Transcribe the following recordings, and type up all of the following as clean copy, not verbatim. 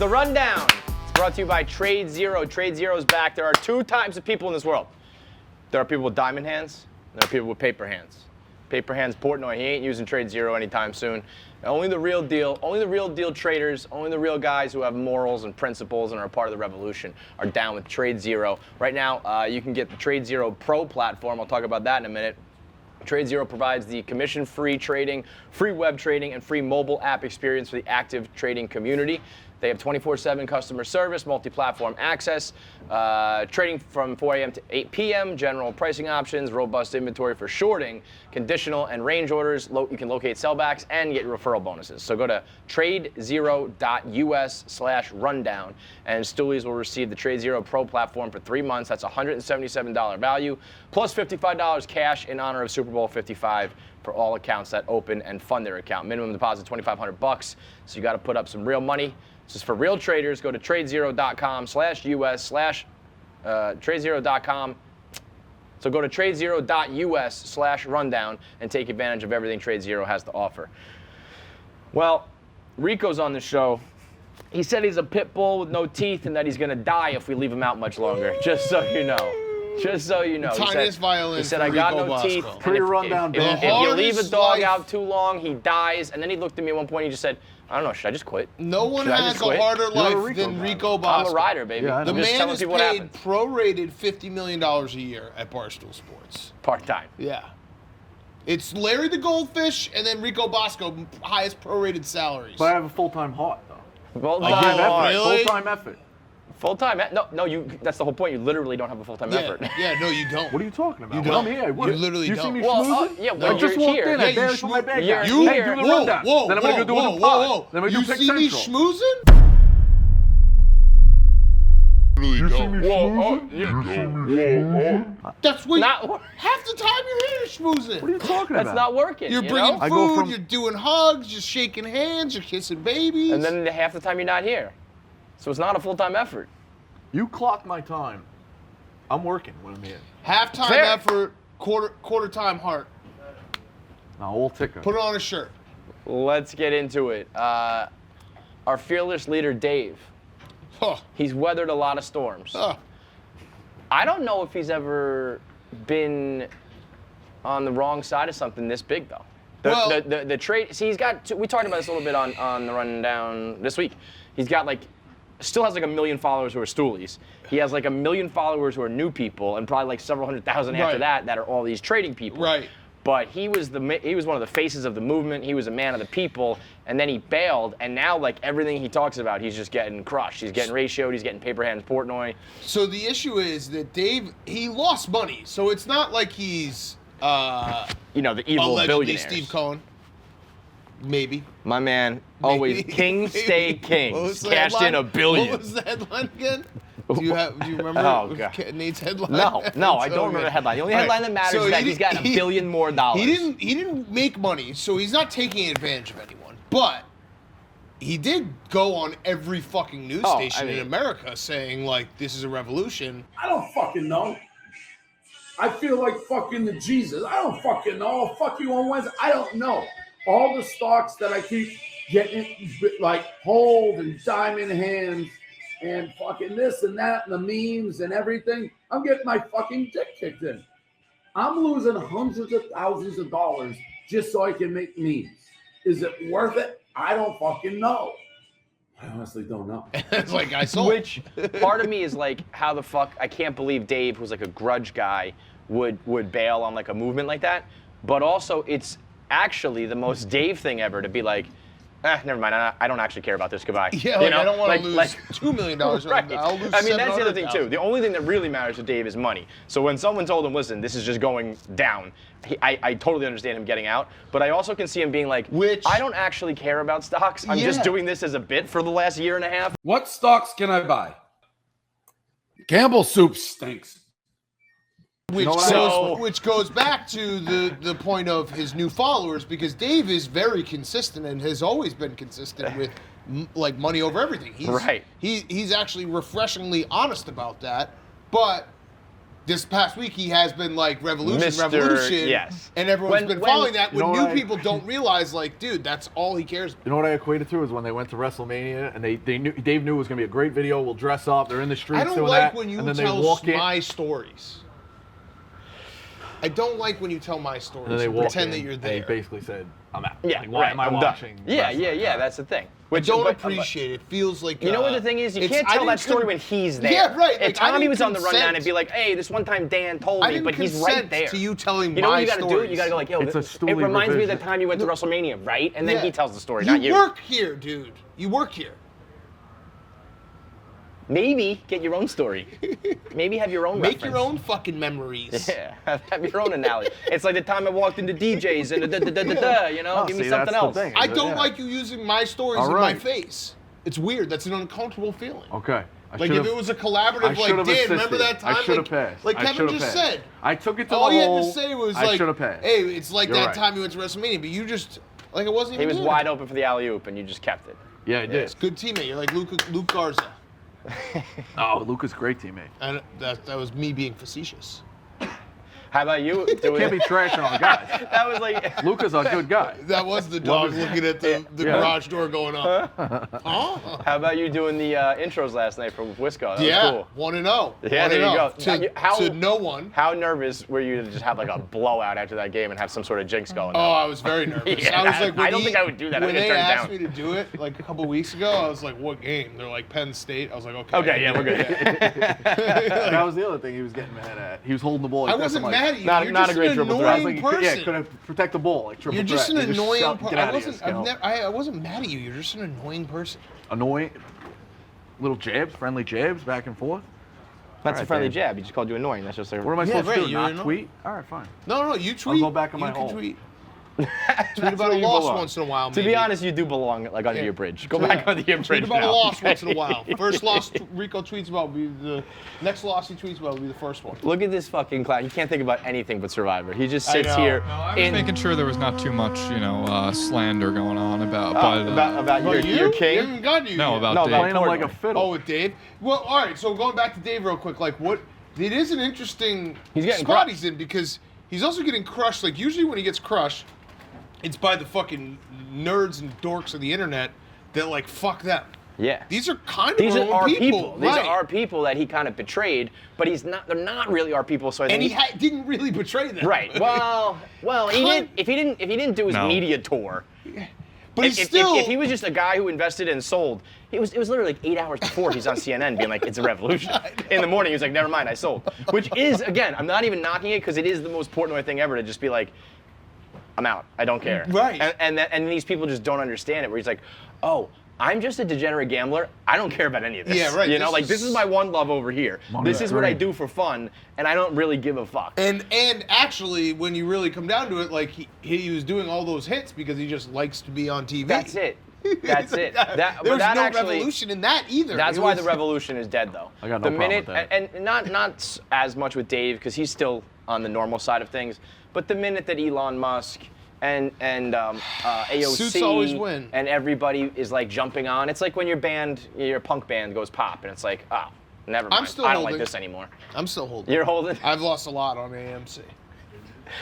The Rundown. It's brought to you by Trade Zero. Trade Zero's back. There are two types of people in this world. There are people with diamond hands, and there are people with paper hands. Paper hands Portnoy, he ain't using Trade Zero anytime soon. Only the real deal traders, only the real guys who have morals and principles and are a part of the revolution are down with Trade Zero. Right now, you can get the Trade Zero Pro platform. I'll talk about that in a minute. Trade Zero provides the commission-free trading, free web trading, and free mobile app experience for the active trading community. They have 24/7 customer service, multi-platform access, trading from 4 a.m. to 8 p.m., general pricing options, robust inventory for shorting, conditional and range orders. You can locate sellbacks and get referral bonuses. So go to tradezero.us/rundown, and Stoolies will receive the Trade Zero Pro platform for 3 months. That's $177 value, plus $55 cash in honor of Super Bowl 55 for all accounts that open and fund their account. Minimum deposit $2,500, so you got to put up some real money. This is for real traders. Go to tradezero.com/US/ tradezero.com. So go to tradezero.us/rundown and take advantage of everything Trade Zero has to offer. Well, Rico's on the show. He said he's a pit bull with no teeth and that he's going to die if we leave him out much longer, just so you know. Just so you know. Tiniest violin. He said, I got no teeth. Pretty rundown. If you leave a dog out too long, he dies. And then he looked at me at one point and he just said, I don't know, should I just quit? No one has a harder life than Rico Bosco. I'm a rider, baby. Yeah, the man is paid prorated $50 million a year at Barstool Sports. Part-time. Yeah. It's Larry the Goldfish and then Rico Bosco, highest prorated salaries. But I have a full-time heart, though. Full-time I give effort. really? Full-time effort. Full-time? No, that's the whole point. You literally don't have a full-time effort. Yeah, no, you don't. What are you talking about? You When don't. I'm here, what? You literally you don't. see me Well, schmoozing? yeah, I when just you're walked here. in. Yeah, I you barely put my schmoo- bag you're out. here. Hey, do the rundown. Whoa, Then I'm going to do the whoa, pod. whoa. Then I'm going to You do Pick see me Central. schmoozing? You see me schmoozing? That's what Not- half the time you're here schmoozing. What are you talking about? That's not working. You're you bringing know? I go food, from- you're doing hugs, you're shaking hands, you're kissing babies. And then half the time you're not here. So it's not a full-time effort. You clock my time. I'm working when I'm here. halftime Fair. effort, quarter time heart. Now, all ticker. Put it on a shirt. Let's get into it. Our fearless leader, Dave, Huh. he's weathered a lot of storms. Huh. I don't know if he's ever been on the wrong side of something this big, though. The trade. See, he's got. We talked about this a little bit on the rundown this week. He's got still has like 1 million followers who are stoolies. He has like 1 million followers who are new people, and probably like several 100,000 after Right. that are all these trading people. Right. But he was one of the faces of the movement. He was a man of the people, and then he bailed. And now, like everything he talks about, he's just getting crushed. He's getting ratioed. He's getting paper hands Portnoy. So the issue is that Dave, he lost money. So it's not like he's The evil allegedly billionaires. Steve Cohen. Maybe. My man, always Maybe. king stay king. What was the Cashed in headline? $1 billion. What was the headline again? Do you remember Oh, God. Nate's headline? No, I don't remember the headline. The only headline that matters is that he's got $1 billion more dollars. He didn't make money, so he's not taking advantage of anyone. But he did go on every fucking news station in America saying like this is a revolution. I don't fucking know. I feel like fucking the Jesus. I don't fucking know. I'll fuck you on Wednesday. I don't know. All the stocks that I keep getting like hold and diamond hands and fucking this and that and the memes and everything, I'm getting my fucking dick kicked in. I'm losing hundreds of thousands of dollars just so I can make memes. Is it worth it? I don't fucking know. I honestly don't know. It's like I sold. Which part of me is like, how the fuck? I can't believe Dave, who's like a grudge guy, would bail on like a movement like that. But also, it's actually the most Dave thing ever to be like, never mind. I don't actually care about this. Goodbye. Yeah, like, I don't want to lose $2 million. Right. I'll lose I mean, that's the other thing too. $700,000. The only thing that really matters to Dave is money. So when someone told him, listen, this is just going down, I totally understand him getting out. But I also can see him being like, I don't actually care about stocks. I'm just doing this as a bit for the last year and a half. What stocks can I buy? Campbell Soup stinks. Which goes back to the point of his new followers, because Dave is very consistent and has always been consistent with like money over everything. He's actually refreshingly honest about that. But this past week he has been like revolution, Mr. revolution, Yes. and everyone's been following that. You know When what new people don't realize, like, dude, that's all he cares about. You know what I equated to is when they went to WrestleMania and they knew Dave knew it was gonna be a great video. We'll dress up. They're in the streets I don't doing like that, when you and then they tell walk in. my stories. I don't like when you tell my stories And then they and walk pretend in, that you're and there. he basically said, "I'm out." Yeah, Like, why am I I'm done. watching? Yeah, wrestling? that's the thing. I don't but- appreciate it. It feels like You know what the thing is? You it's- can't I tell that didn't story con- when he's there. Yeah, right. If Like, I Tommy didn't was on the rundown, consent. it'd be like, hey, this one time Dan told I me, didn't but he's consent right there. to you telling You know my what you gotta stories. do? You gotta go like, yo, It's a it Stooley reminds me of the revision. time you went to WrestleMania, right? And then Yeah. he tells the story, You not you. work here, dude. You work here. Maybe get your own story. Maybe have your own Make reference. your own fucking memories. Yeah, have your own analogy. It's like the time I walked into DJ's and you know, Oh, give me see, something that's the else. thing. I don't Yeah. like you using my stories All in my right. face. It's weird. That's an uncomfortable feeling. Okay. I Like should've- if it was a I collaborative, like should've Dan, assisted. remember that time? I should have like, passed. Like I Kevin should've just passed. said. I took it to All the you hole. had to say was I like, should have passed. "Hey, it's like You're that right. time you went to WrestleMania," but you just like it wasn't. He Even was doing wide it. open for the alley oop, and you just kept it. Yeah, I did. Good teammate. You're like Luke Garza. Oh, Luca's a great teammate. And that was me being facetious. How about you? Can't be trashing on the guys. That was like. Luca's a good guy. That was the dog looking at the Yeah. garage door going up. Huh? How about you doing the intros last night for Wisco? That was Yeah, cool. 1-0. Yeah, there you go. To, How- to no one. How nervous were you to just have like a blowout after that game and have some sort of jinx going Oh, on? I was very nervous. Yeah, I was like, I don't think I would do that. I'd When get they turned asked down. me to do it like a couple weeks ago, I was like, "What game?" They're like Penn State. I was like, "Okay." Okay, yeah, we're good. That was the other thing he was getting mad at. He was holding the ball. Like I this. wasn't I'm like, mad at you. Not- You're not just a great an dribble threat. I was annoying like, person. yeah, couldn't protect the ball. Like triple You're just threat. an You annoying shut- person. Get out of here, I wasn't mad at you. You're just an annoying person. Annoying. Little jabs, friendly jabs, back and forth. That's All a friendly right, jab. He just called you annoying. That's just like. What am I Yeah, supposed right, to do? you're Not annoying. tweet? All right, fine. No, you tweet. go back in my you can hole. tweet. Tweet about a you loss belong. once in a while. To be maybe. honest, you do belong like under Yeah. your bridge. Go back under your Tweet bridge about now. a loss once in a while. First loss Rico tweets about will be the next loss he tweets about will be the first one. Look at this fucking clown. He can't think about anything but Survivor. He just I sits know. here. No, I was making sure there was not too much, slander going on about. about But your you king. haven't got to you no, yet. about No, Dave. about Playing him like a Portnoy. fiddle. Oh, with Dave? Well, all right, so going back to Dave real quick, like what it is an interesting He's getting spot crushed. he's in because he's also getting crushed. Like usually when he gets crushed, it's by the fucking nerds and dorks of the internet that like fuck them. Yeah. These are kind of These our are own our people. people. These right. are our people that he kind of betrayed, but he's not. They're not really our people. So I and think he didn't really betray them. right. Well, he Kind- did. If he didn't do his No. media tour, But if, he's still. if he was just a guy who invested and sold, it was literally like 8 hours before he's on CNN being like, it's a revolution. In the morning, he was like, never mind, I sold. Which is, again, I'm not even knocking it because it is the most Portnoy thing ever to just be like, I'm out. I don't care. Right. And these people just don't understand it. Where he's like, oh, I'm just a degenerate gambler. I don't care about any of this. Yeah, right. You know, This this is- is my one love over here. Money This is what I green. do for fun, and I don't really give a fuck. And actually, when you really come down to it, like he was doing all those hits because he just likes to be on TV. That's it. That's it. There But was that no actually, revolution in that either. That's It why was- the revolution is dead, though. I got no the problem minute, with that. and not as much with Dave because he's still on the normal side of things. But the minute that Elon Musk and AOC Suits always win. and everybody is like jumping on, it's like when your punk band goes pop, and it's like, oh, never mind. still I don't like holding. this anymore. I'm still holding. You're holding. I've lost a lot on AMC.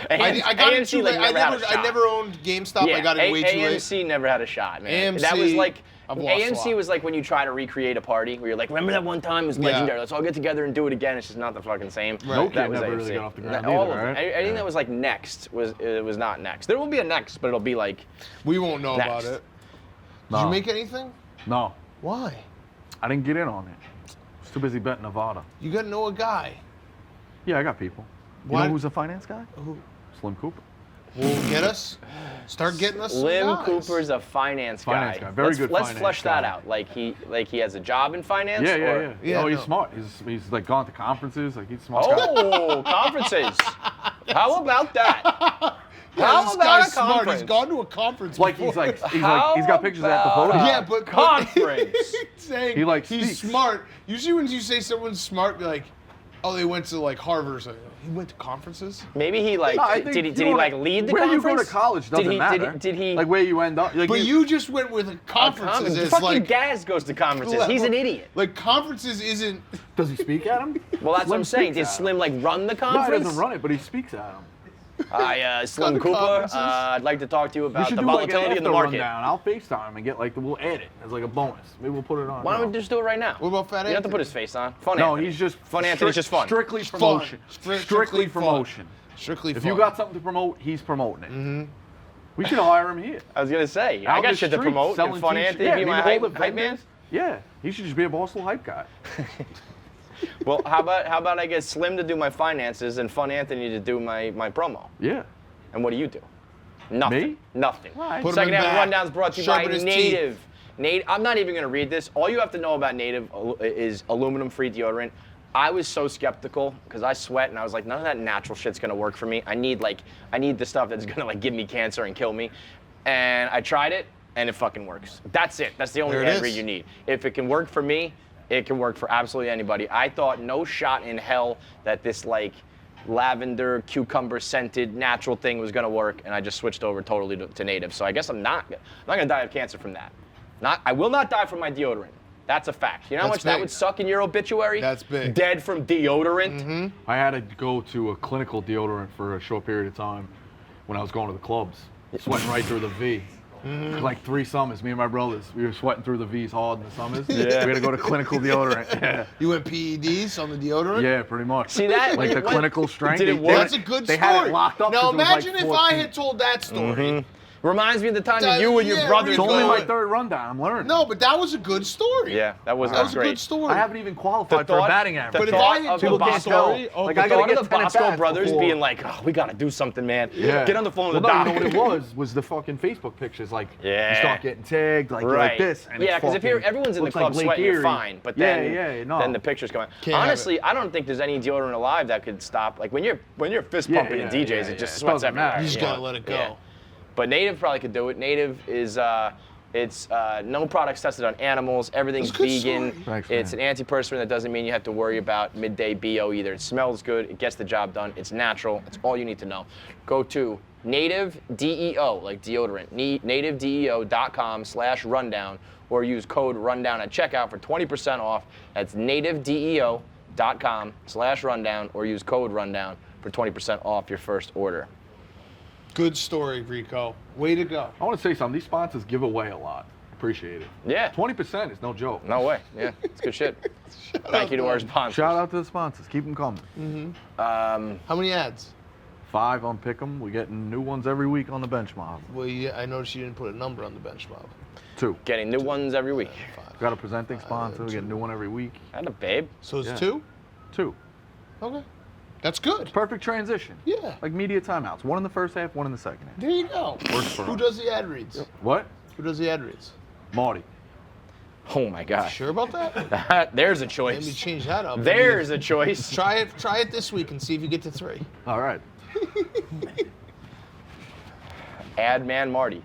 AMC, I got AMC into like it. never had a I shot. never owned GameStop. Yeah, I got in way too late. AMC never had a shot, man. AMC, that was like I've lost a AMC lot. was like when you try to recreate a party where you're like, remember that one time it was legendary. Let's all get together and do it again. It's just not the fucking same. No That kid was never AMC. really got off the ground All either, of them. right? Anything Yeah. that was like next was not next. There will be a next, but it'll be like We won't know about Next. it. Did No. you make anything? No, Why? I didn't get in on it. I was too busy betting Nevada. You got to know a guy. Yeah, I got people. You Why- know who's a finance guy? Who Slim Cooper. will get us? Start getting us. some Slim guys. Cooper's a finance guy. Finance guy. Very good Let's finance flesh that guy. out. Like he has a job in finance. Yeah, or- yeah. Yeah, Oh, he's no. smart. He's like gone to conferences. Like he's a smart. guy. Oh, conferences. How about that? Yeah, How this about guy's a smart. conference? He's gone to a conference. Like before. he's got pictures at the about podium. Yeah, but Conference. saying He, like, he's speaks. smart. Usually when you say someone's smart, be like, Oh, they went to like Harvard or something. He went to conferences? Maybe he like No, I think did he you know, like lead the where conference? you go to college doesn't did he, matter. Did he? Like where you end up. Like But you just went with conferences. It's Fucking like Gaz goes to conferences. He's an idiot. Like conferences isn't. does he speak at him? Well, that's what I'm saying. Did speaks at Slim like run the him. No, conference? he doesn't run it, but he speaks at him. Hi, Slim Go to Cooper. conferences. I'd like to talk to you We about should the do like an volatility in the after market. rundown. I'll FaceTime him and get like we'll add it as like a bonus. Maybe we'll put it on. Why don't we just do it right now? What about Fat You don't have to Anthony? put his face on. Fun No, Anthony. he's just Fun Anthony's just fun. Strictly Fun. promotion. Strictly Strictly fun. promotion. Strictly If fun. you got something to promote, he's promoting it. Mm-hmm. We should hire him here. I was gonna say, Out I in got the shit to street, promote. selling And Fun t-shirts. Anthony Yeah, be I my mean, all hype the man. vendors. Yeah, he should just be a Barstool hype guy. Well, how about I get Slim to do my finances and Fun Anthony to do my promo? Yeah. And what do you do? Nothing. Me? Nothing. Right. Put him Second in half back. of Rundown's brought to you Sharpen by his Native. I'm not even going to read this. All you have to know about Native is aluminum-free deodorant. I was so skeptical because I sweat and I was like, none of that natural shit's going to work for me. I need the stuff that's going to like give me cancer and kill me. And I tried it and it fucking works. That's it. That's the only There it ad read is. you need. If it can work for me, it can work for absolutely anybody. I thought no shot in hell that this like lavender, cucumber scented natural thing was gonna work, and I just switched over totally to Native. So I guess I'm not gonna die of cancer from that. I will not die from my deodorant. That's a fact. You know how That's much that big. would suck in your obituary? That's big. Dead from deodorant. I had to go to a clinical deodorant for a short period of time when I was going to the clubs, sweating right through the V. Like 3 summers, me and my brothers, we were sweating through the V's hard in the summers. Yeah. We had to go to clinical deodorant. Yeah, You went PEDs on the deodorant? yeah, pretty much. See that? Like the What- clinical strength. Did it they- work? That's a good they story. had it locked up. Now 'cause it was like imagine if I 14. had told that story. Reminds me of the time That- that you and your yeah, brothers. It's only Go my ahead. 3rd rundown. I'm learning. No, but that was a good story. Yeah, that was That was a great. good story. I haven't even qualified The for a thought- batting the average. But if thought I had of told the the can't story, tell. Like, the I gotta thought get of the 10 Bosco at-bats brothers before- being like, oh, we gotta do something, man. Yeah. Get on the phone with Well, the no, doc. you know what it was the fucking Facebook pictures. Like, Yeah. you start getting tagged, like, you're Right. like this. And Yeah, it's because if you're fucking- everyone's in the looks club like Lake sweating, you're Erie. fine. But then, no. then the pictures come out. Can't have Honestly, I don't think there's any deodorant alive that could stop. Like when you're fist Yeah, pumping in yeah, DJs, yeah, it just yeah. It sweats doesn't everywhere. matter. You just know? gotta let it go. Yeah. But Native probably could do it. Native is it's no products tested on animals. Everything's That's a good vegan. story. Thanks, It's man. an antiperspirant. That doesn't mean you have to worry about midday BO either. It smells good. It gets the job done. It's natural. It's all you need to know. Go to Native DEO, like deodorant. NativeDEO.com/rundown, or use code rundown at checkout for 20% off. That's NativeDEO.com/rundown, or use code rundown for 20% off your first order. Good story, Rico. Way to go. I want to say something. These sponsors give away a lot. Appreciate it. Yeah. 20% is no joke. No way. Yeah, it's good shit. Thank you to our sponsors. Shout out to the sponsors. Keep them coming. How many ads? 5 on Pick'em. We're getting new ones every week on the bench mob. Well, yeah, I noticed you didn't put a number on the bench mob. 2. Getting new ones every week. Got a presenting sponsor. We get a new one every week. And a babe. So it's Yeah. 2? 2. Okay. That's good. Perfect transition. Yeah. Like media timeouts. 1 in the first half, 1 in the second half. There you go. Works for Who us. does the ad reads? What? Who does the ad reads? Marty. Oh my gosh. Sure about that? There's a Maybe choice. change that up. There's a choice. Try it this week and see if you get to 3. All right. Ad man Marty.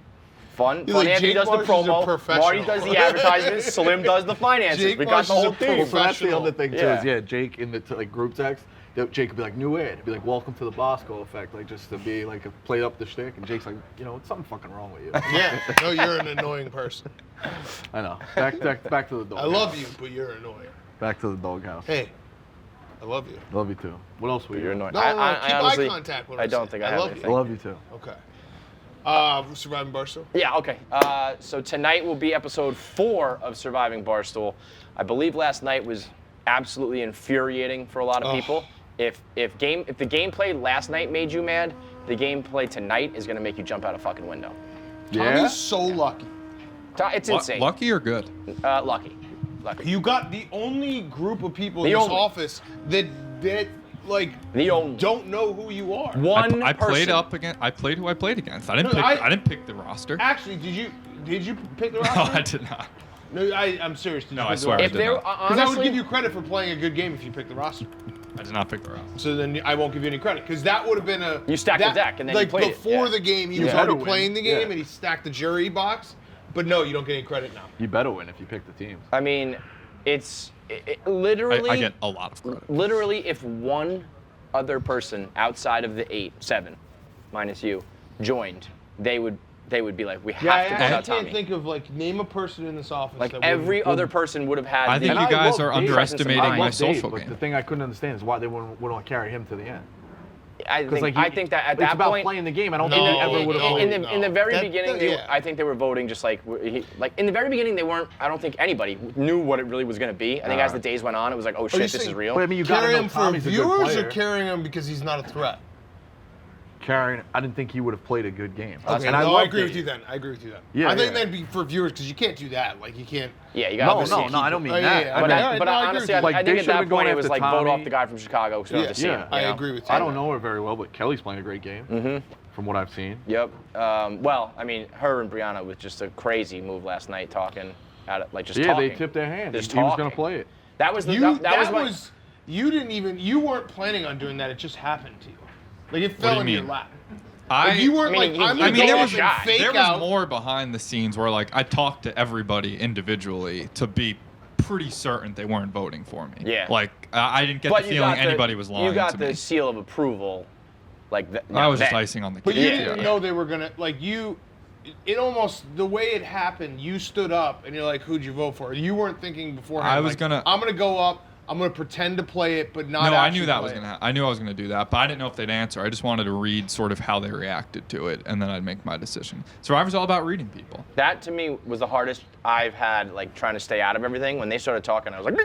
Fun You're Fun like, Anthony Jake does the Marsh is a promo. professional. Marty does the advertisements. Slim does the finances. Jake We got Marsh the is whole a team. So that's the Professional. other thing too. Yeah. Is, yeah, Jake in the like group text. Jake would be like, new ad. It'd be like, welcome to the Bosco effect, like just to be like play up the shtick. And Jake's like, you know, it's something fucking wrong with you. Yeah. No, you're an annoying person. I know. Back to the dog. I love you, but you're annoying. Back to the doghouse. hey, I love you. Love you too. What else were you? You're annoying. No, I keep eye honestly, contact when I I don't say think it. I I have love you. anything. I love you too. Okay. Surviving Barstool? Yeah, okay. So tonight will be episode 4 of Surviving Barstool. I believe last night was absolutely infuriating for a lot of people. If the gameplay last night made you mad, the gameplay tonight is gonna make you jump out a fucking window. Yeah. Tommy's so lucky. It's insane. Lucky or good? Lucky. You got the only group of people The in this only. office that like The only. don't know who you are. One I played person. up against. I played who I played against. I didn't No, pick. I- I didn't pick the roster. Actually, did you pick the No, roster? I did not. No, I'm serious. Did No, you I pick the swear I roster? If did there, not. Because I would honestly, give you credit for playing a good game if you picked the roster. I did not pick the roster. So then I won't give you any credit because that would have been a. You stacked the deck and then you like played it, before yeah. the game, he You was better already win. playing the game Yeah. and he stacked the jury box. But no, you don't get any credit now. You better win if you pick the teams. I mean, It's literally. I get a lot of credit. Literally, if one other person outside of the 7 minus you joined, they would be like, we have to I put out can't Tommy. think of like name a person in this office. Like that every wouldn't- other person would have had. I think the- you guys are love Dave. underestimating I I my love Dave, social but game. the thing I couldn't understand is why they wouldn't carry him to the end. I think, Like I think that at it's that about point, playing the game. I don't No, think he no, ever would have. no, in the very That- beginning, yeah. I think they were voting just like in the very beginning they weren't. I don't think anybody knew what it really was going to be. I think as the days went on, it was like, oh shit, you this is saying- real. But I mean, you got to Carry know him for Tommy's a good viewers player. or carrying him because he's not a threat? Carrying, I didn't think he would have played a good game. Okay, and I no, I love agree with Dave. you then. I agree with you then. Yeah, I think yeah. that'd be for viewers because you can't do that. Like you can't. Yeah, you got No, I don't mean Oh, that. yeah, I But, mean, all right, but no, I agree honestly, with you. I Like, think they at that should've point gone it was after like vote off Tommy. the guy from Chicago because we don't have to see Yeah, him. I you know? agree with you. I don't know her very well, but Kelly's playing a great game. From what I've seen. Yep. Well, I mean, her and Brianna was just a crazy move last night, talking at it, like just Yeah, talking. they tipped their hand. Just He was talking. going to play it. That was the You that was my. you didn't even you weren't planning on doing that. It just happened to you. Like it fell do you into your mean? lap. Like, you weren't I mean, like I'm he- gonna I mean, go there up was- and fake there was out. more behind the scenes where like I talked to everybody individually to be pretty certain they weren't voting for me. Yeah. Like I didn't get but the you feeling got the- anybody was lying You got to the me. seal of approval, like that. I was just then. icing on the cake. But you Yeah. didn't know they were gonna like you. It almost the way it happened. You stood up and you're like, "Who'd you vote for?" You weren't thinking beforehand. I was like, gonna- I'm gonna go up. I'm gonna pretend to play it, but not. No, I actually knew that play was it. gonna. I knew I was gonna do that, but I didn't know if they'd answer. I just wanted to read sort of how they reacted to it, and then I'd make my decision. Survivor's all about reading people. That to me was the hardest I've had, like trying to stay out of everything. When they started talking, I was like,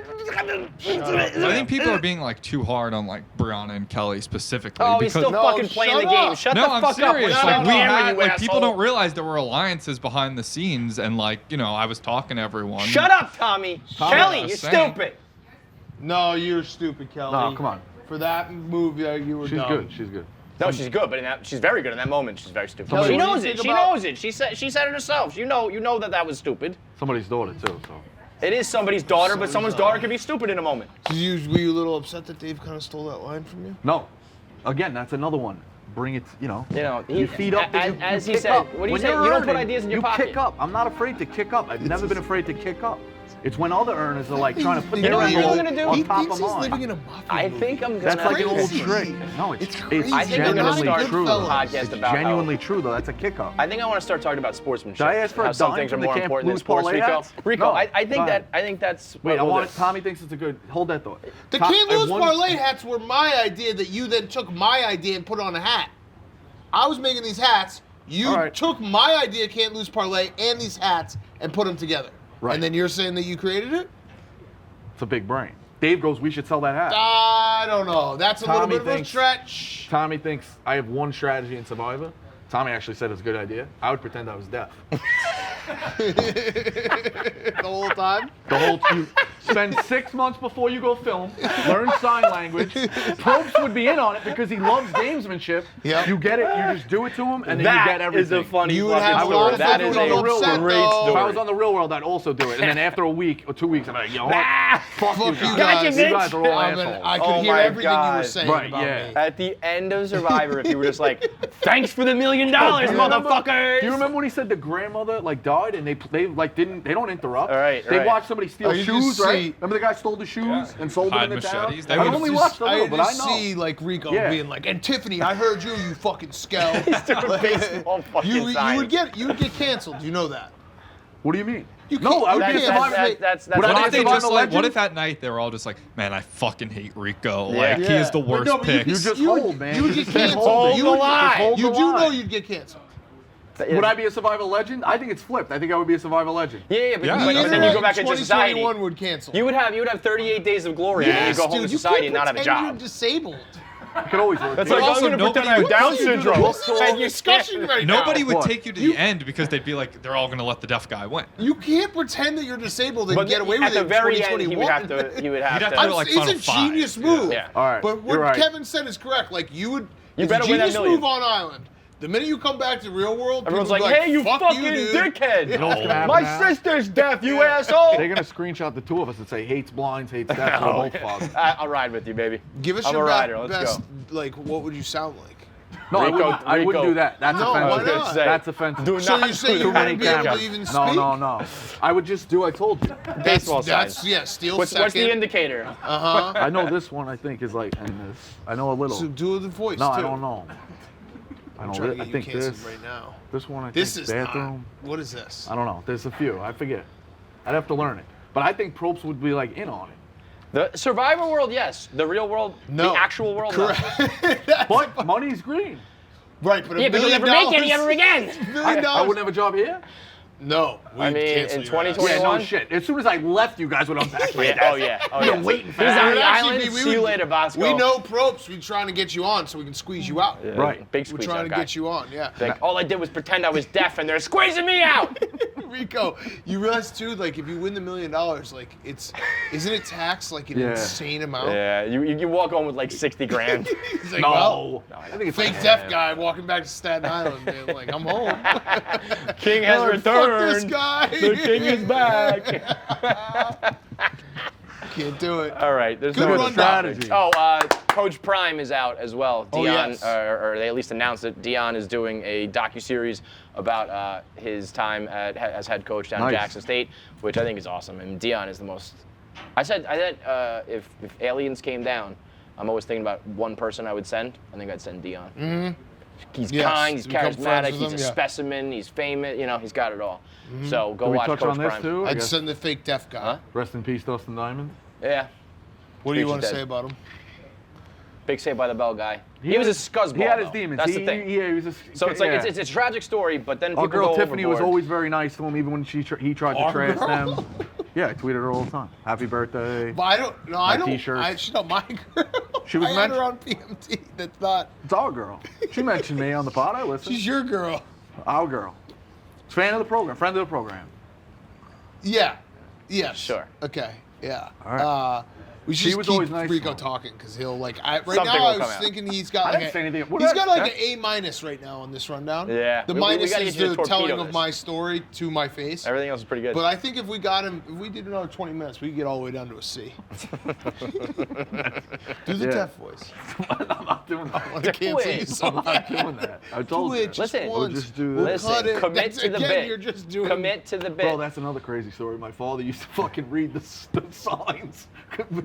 I think people are being like too hard on like Brianna and Kelly specifically. oh, he's because still No, fucking playing the shut game. up. Shut no, the I'm fuck serious. up. Like we camera, had, you like people asshole. don't realize there were alliances behind the scenes, and like I was talking to everyone. Shut up, Tommy. Kelly, you're saying. stupid. No, you're stupid, Kelly. No, come on. For that move, you were She's dumb. good. She's good. No, she's good, but in that, she's very good in that moment. She's very stupid. Kelly, She what do you knows it. think She about- knows it. She said it herself. You know that was stupid. Somebody's daughter, too. So. It is somebody's daughter, but someone's daughter can be stupid in a moment. Were you a little upset that Dave kind of stole that line from you? No. Again, that's another one. Bring it, You know, you feed up. as you he pick said. up. What do you When say? you're You don't put earning, ideas in your you pocket. kick up. I'm not afraid to kick up. I've never been afraid to kick up. It's when other earners are like trying to put You their know what end I'm goal gonna do? on He top thinks of he's mine. living in a mafia I movie. think I'm gonna. That's like an old Crazy. trick. No, it's crazy. I think I'm gonna genuinely start true. a podcast It's about how- genuinely true, though. That's a kick up. I think I want to start talking about sportsmanship. Did I ask for a how some dime things are from the more Camp important than Blues sports, parlay Rico. hats? Rico, No, I think go ahead. that's. Wait, what we'll do. Tommy thinks it's a good. Hold that thought. The Tom- can't I have lose one- parlay hats were my idea that you then took my idea and put on a hat. I was making these hats. You All right. took my idea, can't lose parlay, and these hats and put them together. Right. And then you're saying that you created it? It's a big brain. Dave goes, we should sell that hat. I don't know. That's a little Tommy bit of a thinks- stretch. Tommy thinks I have one strategy in Survivor. Tommy actually said it's a good idea. I would pretend I was deaf. The whole time. The whole you spend 6 months before you go film, learn sign language. Probst would be in on it because he loves gamesmanship. Yep. You get it, you just do it to him, and then you That get everything. is a funny You would fucking have a lot story. of That people is on the a real world. great though. If I story. was on the real world, I'd also do it. And then after a week or 2 weeks, I'm like, you know what? Fuck you Fuck you guys. guys. You guys are all I mean, assholes. I could Oh hear my everything you were God. saying Right, about yeah. me. At the end of Survivor, if you were just like, "Thanks for the $1 million, motherfuckers." Do you remember when he said the grandmother like died and they don't interrupt? All right, They right. watched somebody steal Oh, you shoes, just right? see- Remember the guy stole the shoes and sold them Hide in the town? machetes? They I would've only Just- watched a little, but I just know. see like Rico Yeah. being like, and Tiffany, I heard you, you fucking scout. baseball fucking you signs. would get canceled. You know that. What do you mean? You No, can't- I would you be a can't- survivor. That's Would I What be if a they survivor just like? legend? What if at night they were all just like, "Man, I fucking hate Rico. Yeah. Like he is the But worst no, but pick." You just You would- hold, man. you would You get just can't canceled. hold. You the would- line. Hold You the do know line. you'd get canceled. Would I be a survivor legend? I think it's flipped. I think I would be a survivor legend. Yeah, but, Yeah, but, I but mean, then you go back into society. 2021 would cancel. You would have 38 days of glory, and then you Yes, go home dude, to you society can't and not have a pretend job. You're disabled. I could always work. That's here. like, also, I'm gonna pretend I have nobody Down would- syndrome. What's the And you discussion right Nobody now? would What? take you to the end because they'd be like, they're all gonna let the deaf guy win. You can't pretend that you're disabled and But get away with at it the in very end, 2021. he would have to. You'd have to to do, like, it's Final a Five. genius move. Yeah. All right, But what you're right. Kevin said is correct. Like you would. You it's a better win that genius million. move on Island. The minute you come back to the real world, Everyone's people like, be "Hey, you fuck fucking dude." dickhead! You know what's gonna happen My now? sister's deaf, you asshole!" They're gonna screenshot the two of us and say hates blinds, hates deaf. We're both fucked. I'll ride with you, baby. Give us I'm your a rider. Let's best. go. Like, what would you sound like? No, Rico- I wouldn't Rico- do that. That's No, why offensive. not? That's offensive. Do So not you say do you that. wouldn't be able to cameras. even No, speak? no. I would just do. I told you. Baseball That's signs. yeah. Steal What's second. the indicator? Uh huh. I know this one. I think is like, and this. I know a little. So do the voice. No, too. I don't know. I I'm know. trying to I get you think canceled this. right now. This one. I This think is bathroom. not. What is this? I don't know. There's a few. I forget. I'd have to learn it. But I think Probst would be like in on it. The Survivor world, yes. The real world, No. the actual world, no. Correct. But money's green. Right, but Yeah, $1 but you'll million. never make any ever again. $1 million. I wouldn't have a job here. No. I mean, in 2020 Yeah, no 21? shit. As soon as I left, you guys would unpack my Yeah, desk. oh yeah. Oh You're yeah. waiting for He's that. on the Actually, island. we See you would- later, Bosco. We know Probst. We're trying to get you on so we can squeeze you out. Yeah, Right. Big We're squeeze trying out to guy. get you on, yeah. Like, all I did was pretend I was deaf, and they're squeezing me out. Rico, you realize too, like if you win the $1 million, like isn't it taxed like an Yeah. insane amount? Yeah, you walk home with like 60 grand. He's like, well, No. I think it's fake like, deaf guy walking back to Staten Island, being like, I'm home. King has Fuck returned. this guy. The king is back. Can't do it. All right, there's Good no rundown. strategy. Oh, Coach Prime is out as well. Oh, Dion, yes. or they at least announced that Dion is doing a docuseries about his time as head coach down at Nice. Jackson State, which I think is awesome. And Dion is the most. I said if aliens came down, I'm always thinking about one person I would send. I think I'd send Dion. Mm-hmm. He's Yes, kind, he's to become friends charismatic, with he's him, a yeah. specimen, he's famous. You know, he's got it all. So go Can we watch touch Coach on this Prime. too? I I'd guess. send the fake deaf guy. Huh? Rest in peace, Dustin Diamond. Yeah. What do you Speech want to is say dead. about him? Big Saved by the Bell guy. He was a scuzzball. He had his though. demons. That's he, the thing. Yeah, he was a, So it's like yeah. it's a tragic story, but then people Our girl go Tiffany was overboard. always very nice to him, even when he tried to Our trash girl? them. Yeah, I tweeted her all the time. Happy birthday. But I don't. No, I don't. T-shirts. She's not my girl. She was I had mentioned- her on PMT. That's not. It's our girl. She mentioned me on the pod. I listened. She's your girl. Our girl. Fan of the program. Friend of the program. Yeah. Yes. Sure. Okay. Yeah. All right. We should She just was keep always nice to Rico him. talking because he'll like. Right Something now, will I come was out. thinking he's got I like didn't say anything. he's got like Yeah. an A- right now on this rundown. Yeah. The We minus gotta is get you to the telling torpedo of this. my story to my face. Everything else is pretty good. But I think if we got him, if we did another 20 minutes, we could get all the way down to a C. Do the Yeah. deaf voice. I'm not doing that. I can't see you it. so I'm not bad. doing that. I Do told it you. just Listen. We'll once. just do We'll this. cut Listen, it. commit That's- to the again, bit. You're just doing. Commit to the bit. Bro, that's another crazy story. My father used to fucking read the signs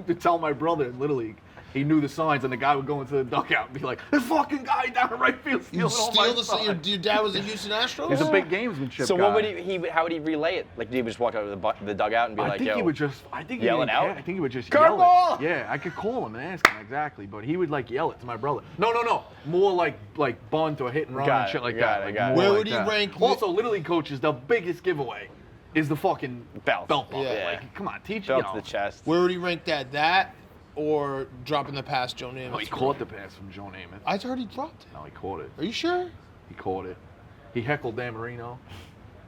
to tell my brother in Little League. He knew the signs, and the guy would go into the dugout and be like, "This fucking guy down the right field You stealing all my steal the. signs." Your dad was a Houston Astros. He's a big gamesmanship so guy. what would how would he relay it? Like, did he just walk out of the dugout and be I like, think "Yo"? he would just. I think he yell didn't it out? care. I think he would just Curveball! yell it. Yeah, I could call him and ask him exactly, but he would like yell it to my brother. No. More like bunt or hit and run Got and it, shit like got that. it, Like, got it. more Where like would he that. rank- Also, Little League coaches, the biggest giveaway is the fucking Belt. bump. Yeah. Like, come on, teach Belt you to know. the chest. Where would he rank that? That or dropping the pass, Joe Namath? Oh, he caught the pass from Joe Namath. I already dropped it. No, he caught it. Are you sure? He caught it. He heckled Dan Marino.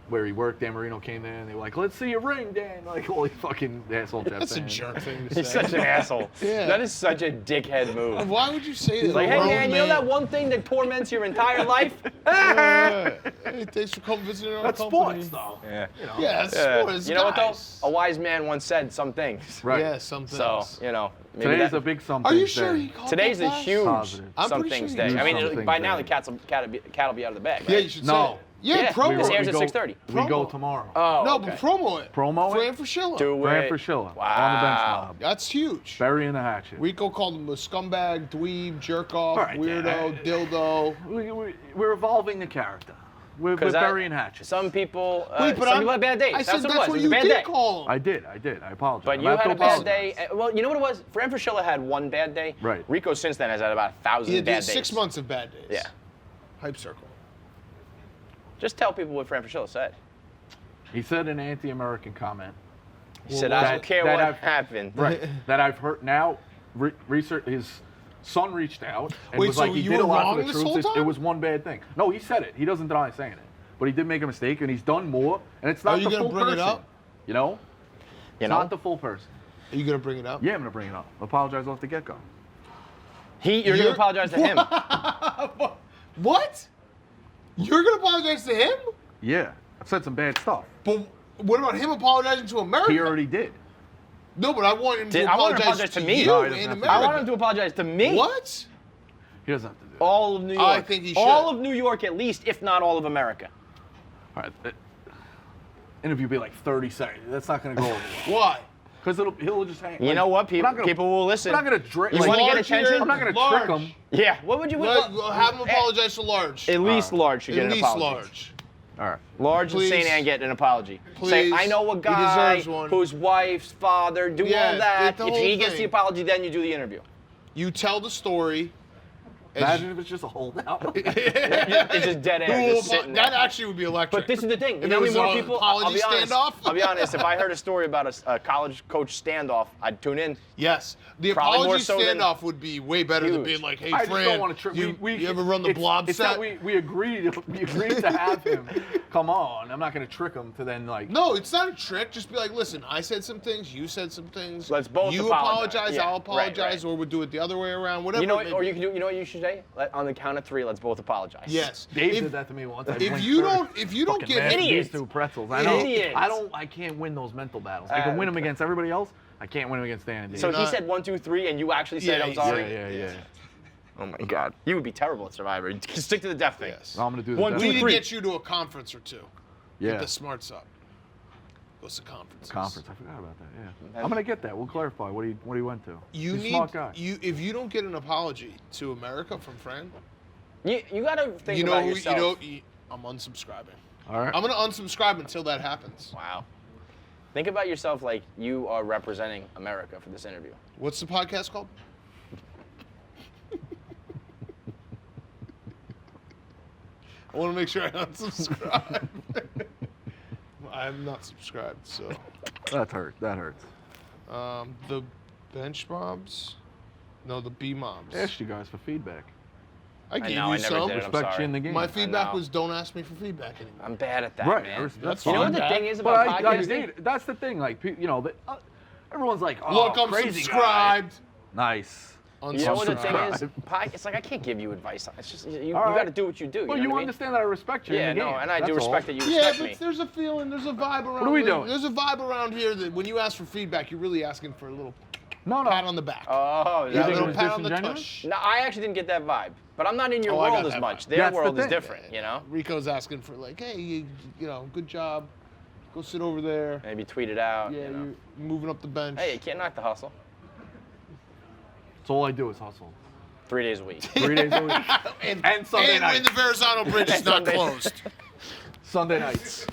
Where he worked, Dan Marino came there and they were like, "Let's see your ring, Dan." Like, all these fucking asshole Jets That's a fans. jerk thing to He's say. such an asshole. Yeah. That is such a dickhead move. Why would you say that? Like, hey Grown man, you know that one thing that torments your entire life? Hey, thanks for coming visiting our That's company. sports, though. Yeah. You know? Yeah, that's Yeah. sports. You know what though? guys. A wise man once said some things. Right. Yeah, something So, else. you know, maybe Today's that- a big something. Are you sure he called today's that a pass? huge Positive. I'm some pretty things sure he day. did I mean, something by now day. the cat'll be out of the bag. Yeah, right? you should No. say it. Yeah, Yeah, promo. this it. airs at 6:30. We go Promo. tomorrow. Oh, No, okay. but promo it. Promo it? Fran Fraschilla. Do Fran it. Fraschilla Wow. on the bench knob. That's huge. Burying the hatchet. Rico called him a scumbag, dweeb, jerk off, All right, weirdo, yeah. dildo. We're evolving the character. We're 'Cause burying hatchets. Some people, Wait, but some people have bad days. I That's said what it that's was. what It was you a bad did day. call him. I did. I apologize. But I you have had to a bad apologize. day. Well, you know what it was? Fran Fraschilla had one bad day. Right. Rico since then has had about 1,000 He bad did days. 6 months of bad days. Yeah. Hype circle. Just tell people what Fran Fraschilla said. He said an anti-American comment. He said, "I don't that- care that what I've- happened." Right. That I've heard now. Research. His son reached out and Wait, was so like, he you did a were lot wrong for the this troops. whole It time? was one bad thing. No, he said it. He doesn't deny saying it, but he did make a mistake, and he's done more. And it's not Are you the gonna full bring it person. up? You know. You It's know? not the full person. Are you gonna bring it up? Yeah, I'm gonna bring it up. Apologize off the get-go. You're You're- gonna apologize to him. What? You're gonna apologize to him? Yeah, I've said some bad stuff. But what about him apologizing to America? He already did. No, but I want him to I want him apologize to apologize to to me. you No, he doesn't in have to. America. I want him to apologize to me. What? He doesn't have to do All of New York. I think he should. All of New York, at least, if not all of America. All right. Interview will be like 30 seconds. That's not going to go over well. Why? Because he'll just hang. You know what? People will listen. We're not going to trick. You want to get Large attention? here? I'm not going to Large. trick him. Yeah. What would you? Have him apologize to Large. At least Large should At get an least apology. Large. All right. Large and Please. St. Anne get an apology. Say, Please. I know a He guy deserves one. whose wife's father, do Yeah, all that. the If whole he gets the thing. apology, then you do the interview. You tell the story. Imagine if it's just a holdout. It's just dead Who air, will just sitting there. that actually would be electric. But this is the thing. You If know it how was many more an people? I'll apology be honest. standoff? I'll be honest. If I heard a story about a college coach standoff, I'd tune in. Yes, the Probably more apology so than- standoff would be way better than Huge. being like, "Hey, I just Fran, don't want to trick. you ever run the blob it's set?" That we agreed to have him. Come on, I'm not going to trick him to then like. No, it's not a trick. Just be like, "Listen, I said some things. You said some things. Let's both You apologize. Yeah, I'll right, apologize, right. or we'll do it the other way around. Whatever. You know, it may or be. you can do. You know what you should say? On the count of 3, let's both apologize. Yes. Dave If- did that to me once. if you don't Fucking get mad at Idiots. these two pretzels, I know. Idiots. I can't win those mental battles. I can win them against everybody else. I can't win them against Dan and Dave. So he not- said 1, 2, 3, and you actually said Yeah, I'm he sorry. said- yeah. Oh my God. You would be terrible at Survivor. Stick to the death thing. Yes. I'm gonna do the 1, best. 2, We need to 3. get you to a conference or two. Yeah. Get the smarts up. Go to conferences. Conference. I forgot about that. Yeah. I'm gonna get that. We'll clarify what he went to. You He's a need smart guy. if you don't get an apology to America from Fran, You got to think you about know yourself. I'm unsubscribing. All right. I'm gonna unsubscribe until that happens. Wow. Think about yourself like you are representing America for this interview. What's the podcast called? I want to make sure I unsubscribe. I'm not subscribed, so That hurts. That hurts. the bench mobs, no, the B mobs. I asked you guys for feedback. I gave know, you I never some. did. I'm Respect sorry. you in the game. My feedback know. was don't ask me for feedback anymore. I'm bad at that, Right. man. That's You know fine. what the fine. thing is But about I podcasting? did. That's the thing. Like, you know, everyone's like, oh, Look, I'm crazy subscribed. guy. Nice. You know what the thing is? Unsubscribe. It's like I can't give you advice. It's just you All got right. to do what you do. Well, you know you what I mean? understand that I respect you. Yeah, in the no, game. and I do That's all. respect that you Yeah, respect but me. there's a feeling, there's a vibe around. are we doing? There's a vibe around here that when you ask for feedback, you're really asking for a little No. pat on the back. Oh, You that think a it little was pat on the disingenuous? tush. no, I actually didn't get that vibe. But I'm not in your Oh, I got world as that much. vibe. Their That's the world is thing. different, you know? Rico's asking for like, hey, you know, good job. Go sit over there. Maybe tweet it out. Yeah, you know? you're moving up the bench. Hey, you can't knock the hustle. That's all I do is hustle. 3 days a week. 3 days a week. and Sunday and night. when the Verrazano Bridge is not Sunday. closed. Sunday nights.